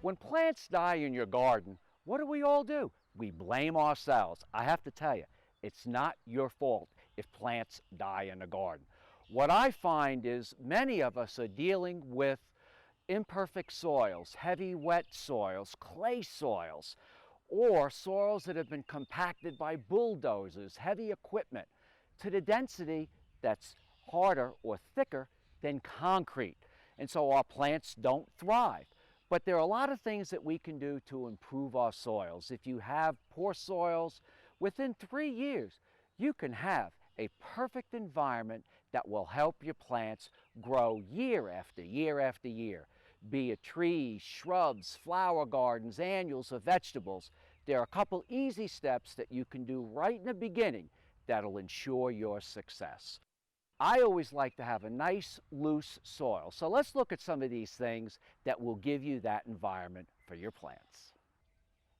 When plants die in your garden, what do we all do? We blame ourselves. I have to tell you, it's not your fault if plants die in the garden. What I find is many of us are dealing with imperfect soils, heavy wet soils, clay soils, or soils that have been compacted by bulldozers, heavy equipment, to the density that's harder or thicker than concrete. And so our plants don't thrive. But there are a lot of things that we can do to improve our soils. If you have poor soils, within 3 years, you can have a perfect environment that will help your plants grow year after year after year. Be it trees, shrubs, flower gardens, annuals, or vegetables. There are a couple easy steps that you can do right in the beginning that'll ensure your success. I always like to have a nice, loose soil. So let's look at some of these things that will give you that environment for your plants.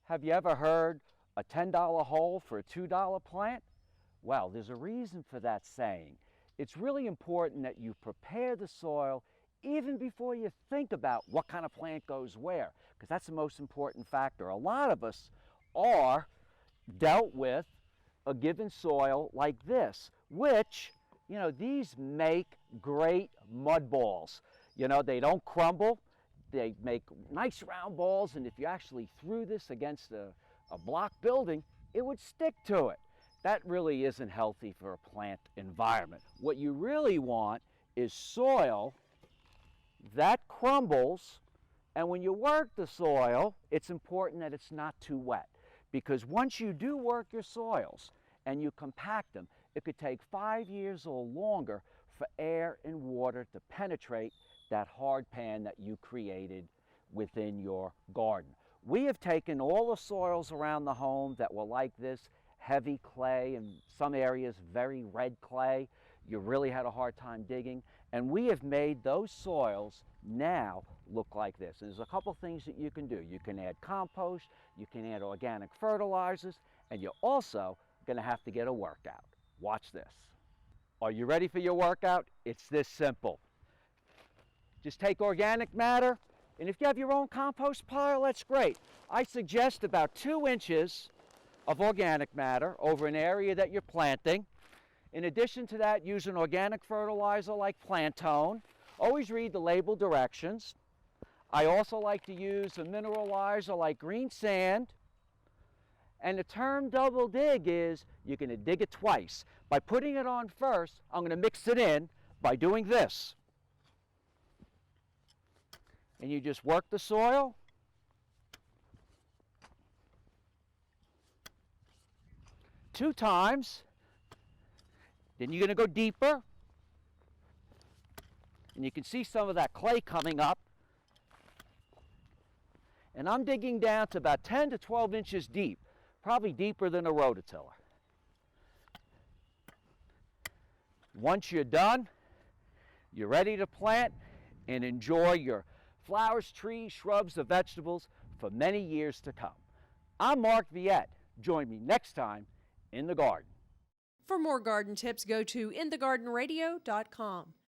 Have you ever heard a $10 hole for a $2 plant? Well, there's a reason for that saying. It's really important that you prepare the soil even before you think about what kind of plant goes where, because that's the most important factor. A lot of us are dealt with a given soil like this, which, these make great mud balls. They don't crumble. They make nice round balls, and if you actually threw this against a block building, it would stick to it. That really isn't healthy for a plant environment. What you really want is soil that crumbles, and when you work the soil, it's important that it's not too wet, because once you do work your soils and you compact them, it could take 5 years or longer for air and water to penetrate that hard pan that you created within your garden. We have taken all the soils around the home that were like this, heavy clay, in some areas very red clay. You really had a hard time digging, and we have made those soils now look like this. And there's a couple things that you can do. You can add compost, you can add organic fertilizers, and you're also going to have to get a workout. Watch this. Are you ready for your workout? It's this simple. Just take organic matter, and if you have your own compost pile, that's great. I suggest about 2 inches of organic matter over an area that you're planting. In addition to that, use an organic fertilizer like Plantone. Always read the label directions. I also like to use a mineralizer like green sand. And the term double dig is you're going to dig it twice. By putting it on first, I'm going to mix it in by doing this. And you just work the soil. Two times. Then you're going to go deeper. And you can see some of that clay coming up. And I'm digging down to about 10 to 12 inches deep, probably deeper than a rototiller. Once you're done, you're ready to plant and enjoy your flowers, trees, shrubs, or vegetables for many years to come. I'm Mark Viette. Join me next time in the garden. For more garden tips, go to inthegardenradio.com.